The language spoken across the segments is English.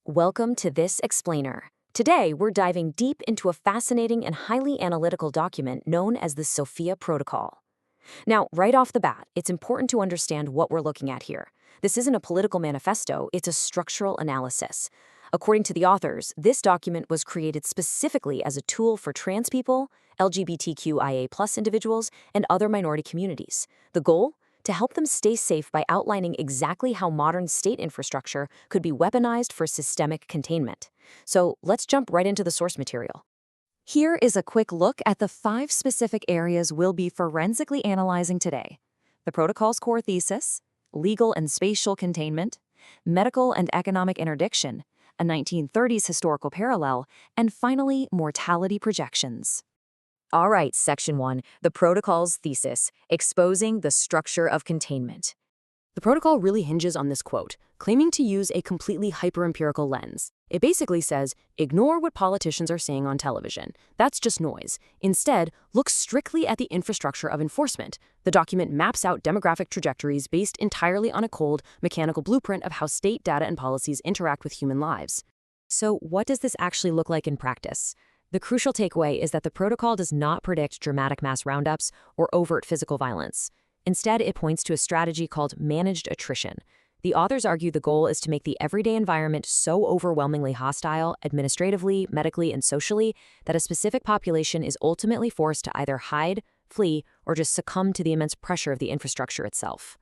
Welcome to This Explainer. Today, we're diving deep into a fascinating and highly analytical document known as the Sophia Protocol. Now, right off the bat, it's important to understand what we're looking at here. This isn't a political manifesto, it's a structural analysis. According to the authors, this document was created specifically as a tool for trans people, LGBTQIA+ individuals, and other minority communities. The goal? To help them stay safe by outlining exactly how modern state infrastructure could be weaponized for systemic containment. So let's jump right into the source material. Here is a quick look at the 5 specific areas we'll be forensically analyzing today: the protocol's core thesis, legal and spatial containment, medical and economic interdiction, a 1930s historical parallel, and finally, mortality projections. All right, Section 1, the protocol's thesis, exposing the structure of containment. The protocol really hinges on this quote, claiming to use a completely hyper-empirical lens. It basically says, ignore what politicians are saying on television. That's just noise. Instead, look strictly at the infrastructure of enforcement. The document maps out demographic trajectories based entirely on a cold, mechanical blueprint of how state data and policies interact with human lives. So what does this actually look like in practice? The crucial takeaway is that the protocol does not predict dramatic mass roundups or overt physical violence. Instead, it points to a strategy called managed attrition. The authors argue the goal is to make the everyday environment so overwhelmingly hostile, administratively, medically, and socially, that a specific population is ultimately forced to either hide, flee, or just succumb to the immense pressure of the infrastructure itself.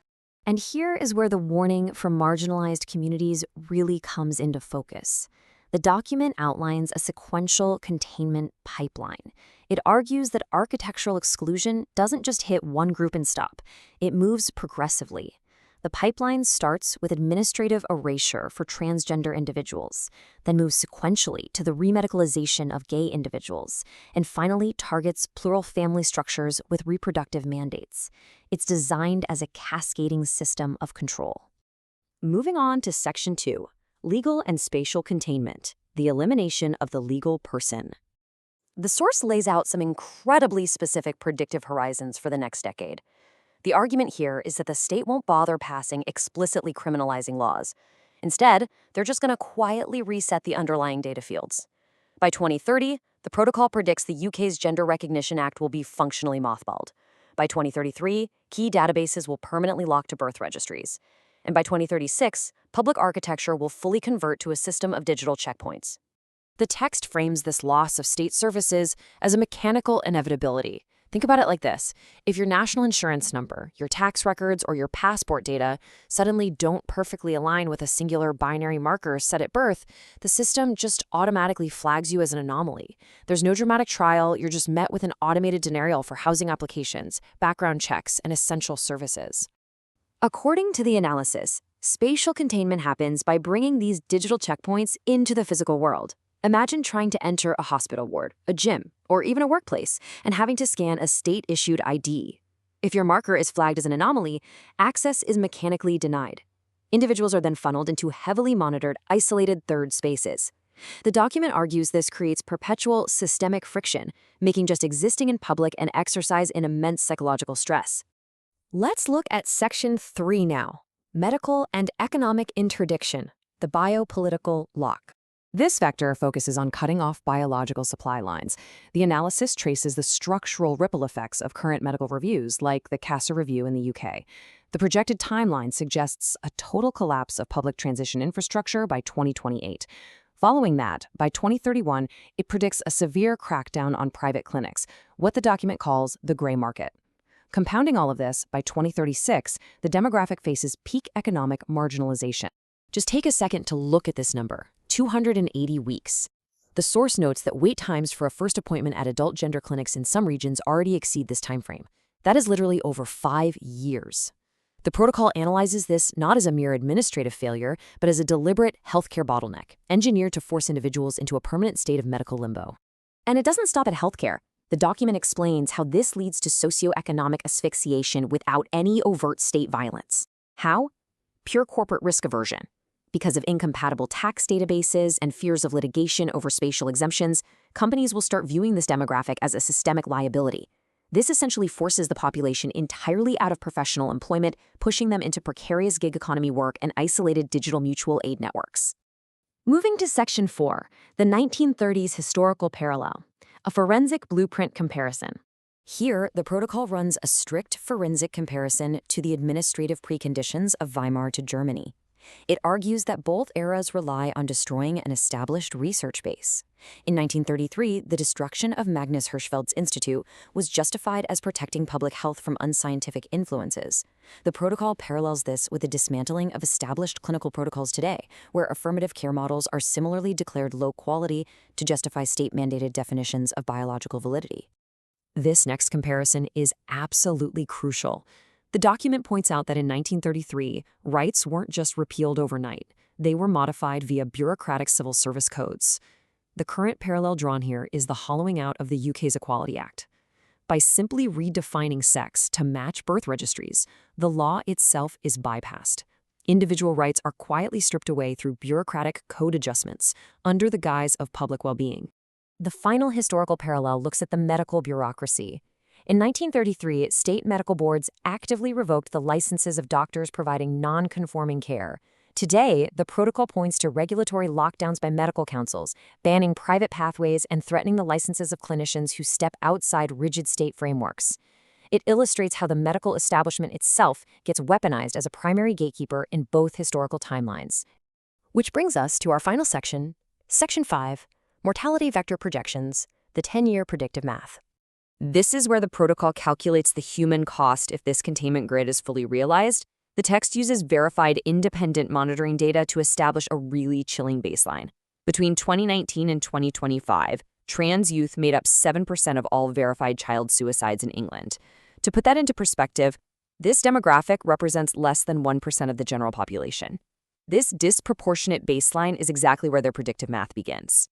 And here is where the warning for marginalized communities really comes into focus. The document outlines a sequential containment pipeline. It argues that architectural exclusion doesn't just hit one group and stop. It moves progressively. The pipeline starts with administrative erasure for transgender individuals, then moves sequentially to the remedicalization of gay individuals, and finally targets plural family structures with reproductive mandates. It's designed as a cascading system of control. Moving on to Section 2. Legal and spatial containment, the elimination of the legal person. The source lays out some incredibly specific predictive horizons for the next decade. The argument here is that the state won't bother passing explicitly criminalizing laws. Instead, they're just going to quietly reset the underlying data fields. By 2030, the protocol predicts the UK's Gender Recognition Act will be functionally mothballed. By 2033, key databases will permanently lock to birth registries. And by 2036, public architecture will fully convert to a system of digital checkpoints. The text frames this loss of state services as a mechanical inevitability. Think about it like this. If your national insurance number, your tax records, or your passport data suddenly don't perfectly align with a singular binary marker set at birth, the system just automatically flags you as an anomaly. There's no dramatic trial, you're just met with an automated denial for housing applications, background checks, and essential services. According to the analysis, spatial containment happens by bringing these digital checkpoints into the physical world. Imagine trying to enter a hospital ward, a gym, or even a workplace, and having to scan a state-issued ID. If your marker is flagged as an anomaly, access is mechanically denied. Individuals are then funneled into heavily monitored, isolated third spaces. The document argues this creates perpetual systemic friction, making just existing in public an exercise in immense psychological stress. Let's look at Section 3 now, medical and economic interdiction, the biopolitical lock. This vector focuses on cutting off biological supply lines. The analysis traces the structural ripple effects of current medical reviews, like the CASA review in the UK. The projected timeline suggests a total collapse of public transition infrastructure by 2028. Following that, by 2031, it predicts a severe crackdown on private clinics, what the document calls the gray market. Compounding all of this, by 2036, the demographic faces peak economic marginalization. Just take a second to look at this number, 280 weeks. The source notes that wait times for a first appointment at adult gender clinics in some regions already exceed this timeframe. That is literally over 5 years. The protocol analyzes this not as a mere administrative failure, but as a deliberate healthcare bottleneck, engineered to force individuals into a permanent state of medical limbo. And it doesn't stop at healthcare. The document explains how this leads to socioeconomic asphyxiation without any overt state violence. How? Pure corporate risk aversion. Because of incompatible tax databases and fears of litigation over spatial exemptions, companies will start viewing this demographic as a systemic liability. This essentially forces the population entirely out of professional employment, pushing them into precarious gig economy work and isolated digital mutual aid networks. Moving to Section 4, the 1930s historical parallel, a forensic blueprint comparison. Here, the protocol runs a strict forensic comparison to the administrative preconditions of Weimar to Germany. It argues that both eras rely on destroying an established research base. In 1933, the destruction of Magnus Hirschfeld's institute was justified as protecting public health from unscientific influences. The protocol parallels this with the dismantling of established clinical protocols today, where affirmative care models are similarly declared low quality to justify state-mandated definitions of biological validity. This next comparison is absolutely crucial. The document points out that in 1933, rights weren't just repealed overnight. They were modified via bureaucratic civil service codes. The current parallel drawn here is the hollowing out of the UK's Equality Act. By simply redefining sex to match birth registries, the law itself is bypassed. Individual rights are quietly stripped away through bureaucratic code adjustments under the guise of public well-being. The final historical parallel looks at the medical bureaucracy. In 1933, state medical boards actively revoked the licenses of doctors providing non-conforming care. Today, the protocol points to regulatory lockdowns by medical councils, banning private pathways and threatening the licenses of clinicians who step outside rigid state frameworks. It illustrates how the medical establishment itself gets weaponized as a primary gatekeeper in both historical timelines. Which brings us to our final section, Section 5, Mortality Vector Projections, the 10-year predictive math. This is where the protocol calculates the human cost if this containment grid is fully realized. The text uses verified independent monitoring data to establish a really chilling baseline. Between 2019 and 2025, trans youth made up 7% of all verified child suicides in England. To put that into perspective, this demographic represents less than 1% of the general population. This disproportionate baseline is exactly where their predictive math begins.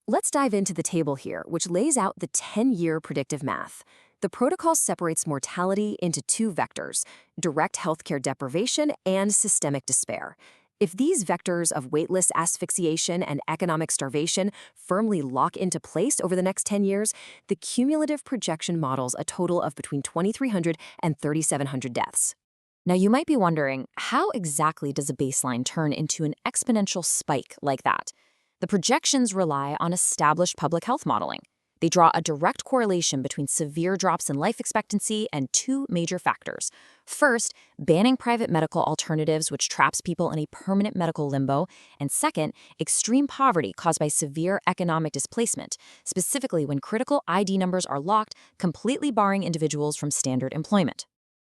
Let's dive into the table here, which lays out the 10-year predictive math. The protocol separates mortality into two vectors, direct healthcare deprivation and systemic despair. If these vectors of waitlist asphyxiation and economic starvation firmly lock into place over the next 10 years, the cumulative projection models a total of between 2,300 and 3,700 deaths. Now, you might be wondering, how exactly does a baseline turn into an exponential spike like that? The projections rely on established public health modeling. They draw a direct correlation between severe drops in life expectancy and two major factors. First, banning private medical alternatives, which traps people in a permanent medical limbo. And second, extreme poverty caused by severe economic displacement, specifically when critical ID numbers are locked, completely barring individuals from standard employment.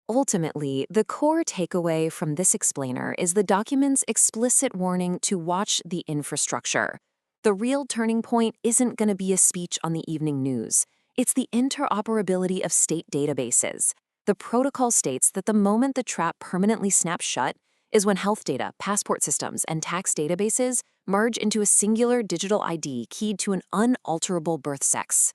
Ultimately, the core takeaway from this explainer is the document's explicit warning to watch the infrastructure. The real turning point isn't going to be a speech on the evening news. It's the interoperability of state databases. The protocol states that the moment the trap permanently snaps shut is when health data, passport systems, and tax databases merge into a singular digital ID keyed to an unalterable birth sex.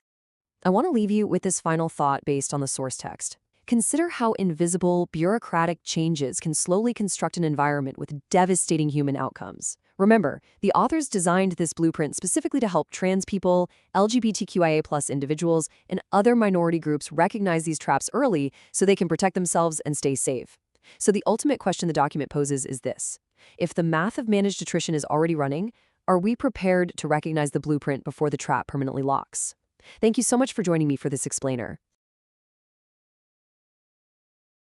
I want to leave you with this final thought based on the source text. Consider how invisible, bureaucratic changes can slowly construct an environment with devastating human outcomes. Remember, the authors designed this blueprint specifically to help trans people, LGBTQIA+ individuals, and other minority groups recognize these traps early so they can protect themselves and stay safe. So the ultimate question the document poses is this: if the math of managed attrition is already running, are we prepared to recognize the blueprint before the trap permanently locks? Thank you so much for joining me for this explainer.